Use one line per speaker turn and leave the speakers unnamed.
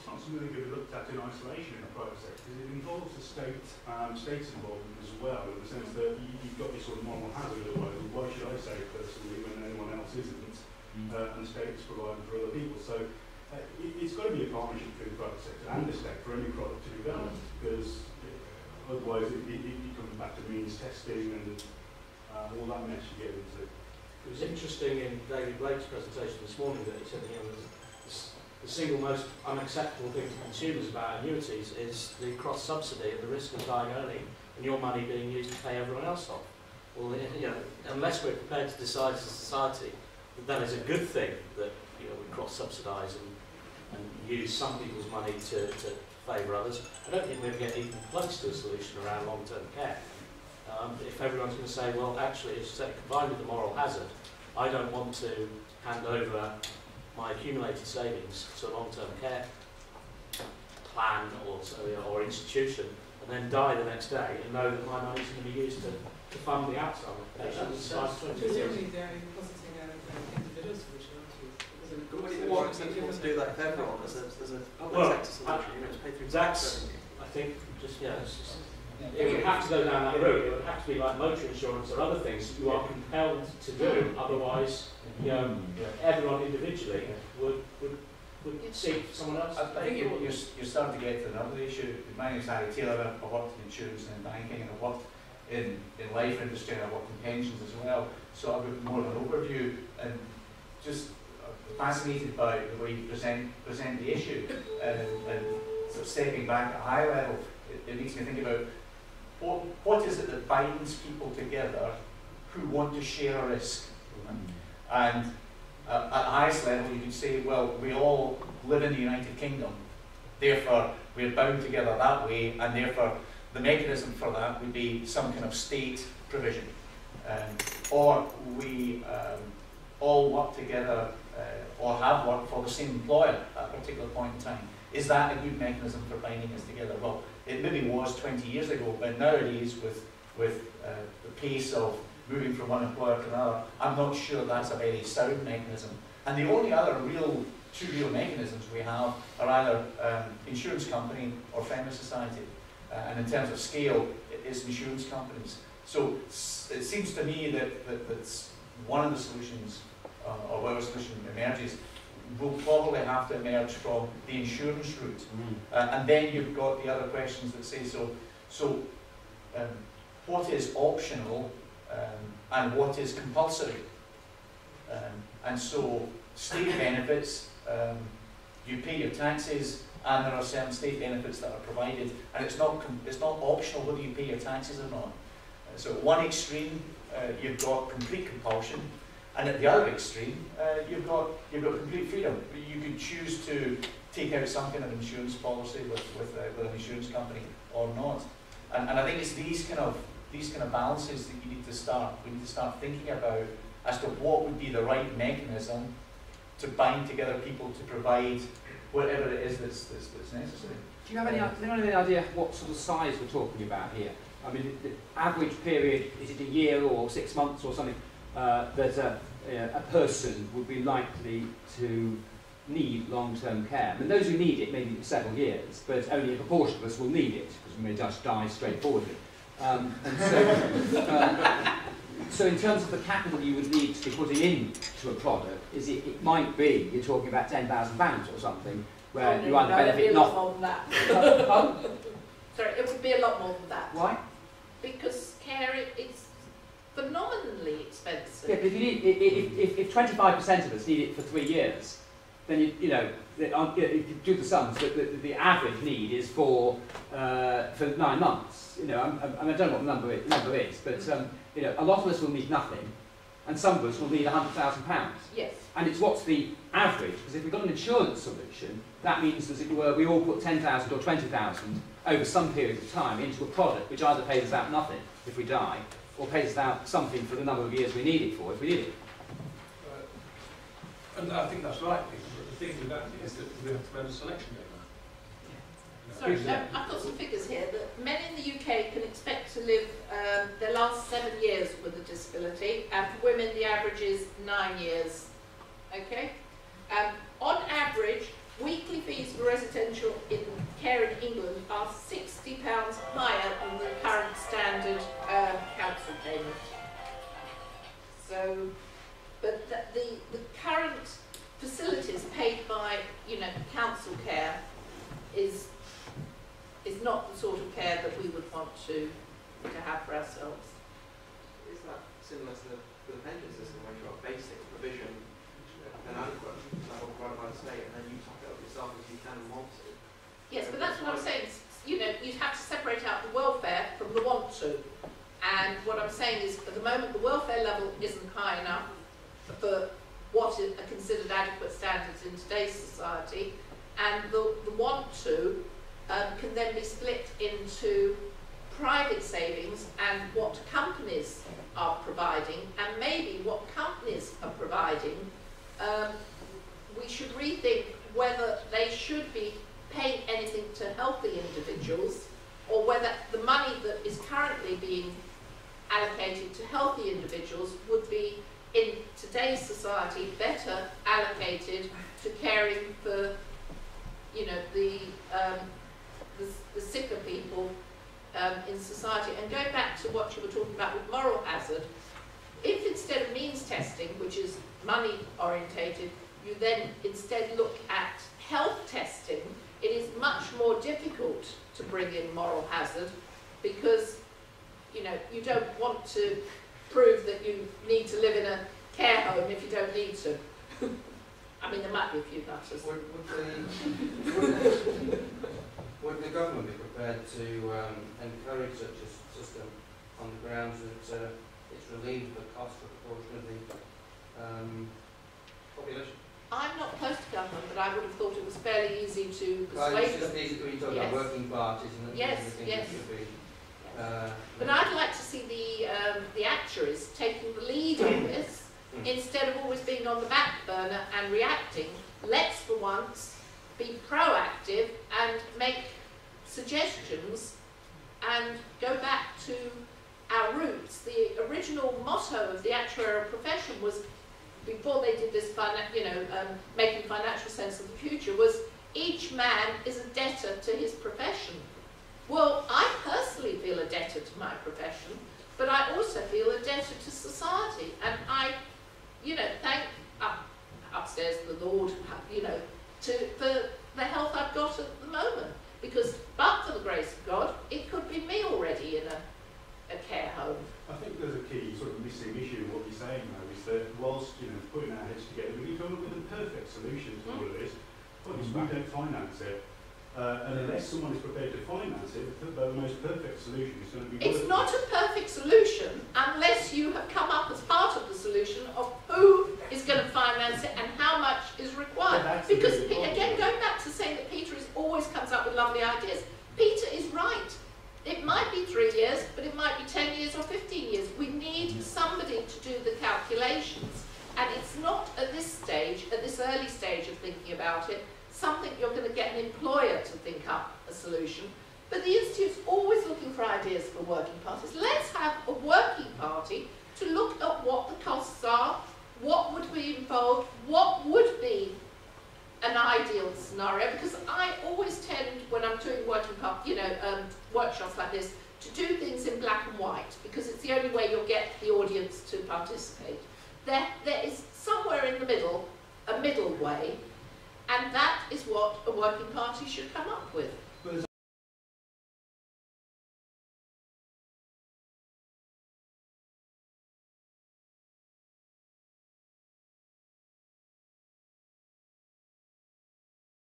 it's not something that can be looked at in isolation in the private sector, because it involves the state's involvement as well, in the sense that you've got this sort of moral hazard otherwise. Why should I save personally when anyone else isn't? And the state's providing for other people. So it's got to be a partnership between the private sector and the state for any product to develop, because otherwise it comes back to means testing and all that mess you get into.
It was interesting in David Blake's presentation this morning that he said, you know, the single most unacceptable thing to consumers about annuities is the cross-subsidy and the risk of dying early and your money being used to pay everyone else off. Well, you know, unless we're prepared to decide as a society that is a good thing that, you know, we cross-subsidise and use some people's money to favour others, I don't think we're going to get even close to a solution around long-term care. If everyone's going to say, well, actually, as you say, combined with the moral hazard, I don't want to hand over my accumulated savings to a long-term care plan or institution and then die the next day and know that my money's going to be used to fund the Alzheimer's patients.
Presumably they're positing an individual solution, aren't you?
What want to do that if everyone there's a sector solution, you know, it's paid through
that's, I think, just, yeah, it's just, it would have to go down that route. It would have to be like motor insurance or other things you are compelled to do. Otherwise, you know, everyone individually would seek someone else.
I think you're starting to get to another issue. My name is Harry Taylor. I worked in insurance and banking, and I worked in life industry, and I worked in pensions as well. So I've got more of an overview, and just fascinated by the way you present the issue, and sort of stepping back at a high level. It makes me think about what is it that binds people together who want to share a risk? And at the highest level, you could say, well, we all live in the United Kingdom, therefore we're bound together that way, and therefore the mechanism for that would be some kind of state provision. Or we all work together or have worked for the same employer at a particular point in time. Is that a good mechanism for binding us together? Well, it maybe was 20 years ago, but nowadays with the pace of moving from one employer to another, I'm not sure that's a very sound mechanism. And the only other two real mechanisms we have are either insurance company or friendly society. And in terms of scale, it's insurance companies. So it seems to me that's one of the solutions, or whatever solution emerges, will probably have to emerge from the insurance route. And then you've got the other questions that say, what is optional and what is compulsory? And so state benefits, you pay your taxes, and there are certain state benefits that are provided, and it's not optional whether you pay your taxes or not. So at one extreme, you've got complete compulsion, and at the other extreme, you've got complete freedom. You could choose to take out some kind of insurance policy with an insurance company or not. And I think it's these kind of balances that we need to start thinking about as to what would be the right mechanism to bind together people to provide whatever it is that's necessary.
Do you have any idea what sort of size we're talking about here? I mean, the average period, is it a year or 6 months or something, that a person would be likely to need long-term care? I mean, those who need it may be for several years, but only a proportion of us will need it, because we may just die straightforwardly. So in terms of the capital you would need to be putting into a product, it might be, you're talking about £10,000 or something, where you either benefit not...
more than that. Sorry, it would be a lot more than that.
Why?
Because care is phenomenally expensive.
Yeah, but if you need, if 25% of us need it for 3 years, then if you do the sums, the average need is for 9 months. I don't know what the number is, but a lot of us will need nothing, and some of us will need £100,000.
Yes.
And it's what's the average, because if we've got an insurance solution, that means, as it were, we all put 10,000 or 20,000 over some period of time into a product which either pays us out nothing if we die, or pays us out something for the number of years we need it for if we need it.
And I think that's right, but the thing with that is that we have to make a selection game.
Sorry, I've got some figures here that men in the UK can expect to live their last 7 years with a disability, and for women the average is 9 years. Okay? On average, we weekly fees for residential care in England are £60 higher than the current standard council payment. So, but the current facilities paid by, you know, council care is not the sort of care that we would want to have for ourselves.
Is that similar to the pension system where you've got basic provision and adequate level provided by the state, and then you top it up yourself as you can and want to?
Yes, but that's what I'm saying. You know, you'd have to separate out the welfare from the want to. And what I'm saying is, at the moment, the welfare level isn't high enough for what are considered adequate standards in today's society, and the want to can then be split into private savings and what companies are providing, and maybe what companies are providing, we should rethink whether they should be paying anything to healthy individuals, or whether the money that is currently being allocated to healthy individuals would be, in today's society, better allocated to caring for, you know, the sicker people in society. And going back to what you were talking about with moral hazard, if instead of means testing, which is money orientated, you then instead look at health testing, it is much more difficult to bring in moral hazard, because, you know, you don't want to prove that you need to live in a care home if you don't need to. I mean, there might be a few nutters.
Would the government be prepared to encourage such a system on the grounds that it's relieved the cost of a proportion of the population?
I'm not close to government, but I would have thought it was fairly easy to persuade
It's just
them.
easy when you talk
Yes.
about working parties and
Yes,
the things
yes.
that should be.
But I'd like to see the actuaries taking the lead on this, instead of always being on the back burner and reacting. Let's for once be proactive and make suggestions and go back to our roots. The original motto of the actuarial profession was, before they did this, making financial sense of the future, was each man is a debtor to his profession. Well, I personally feel a debtor to my profession, but I also feel a debtor to society, and I, you know, thank upstairs the Lord, you know, for the health I've got at the moment, because but for the grace of God, it could be me already in a care home.
I think there's a key sort of missing issue in what you're saying though, is that whilst, you know, putting our heads together, we come up with a perfect solution to all of this, but we don't finance it. And unless someone is prepared to finance it, the most perfect solution is going to be
It's not a perfect solution unless you have come up as part of the solution of who is going to finance it and how much is required. Because, again, going back to saying that Peter always comes up with lovely ideas, Peter is right. It might be 3 years, but it might be 10 years or 15 years. We need somebody to do the calculations. And it's not at this stage, at this early stage of thinking about it, something you're going to get an employer to think up a solution. But the Institute's always looking for ideas for working parties. Let's have a working party to look at what the costs are, what would be involved, what would be an ideal scenario, because I always tend, when I'm doing workshops like this, to do things in black and white, because it's the only way you'll get the audience to participate. There is somewhere in the middle, a middle way, and that is what a working party should come up with.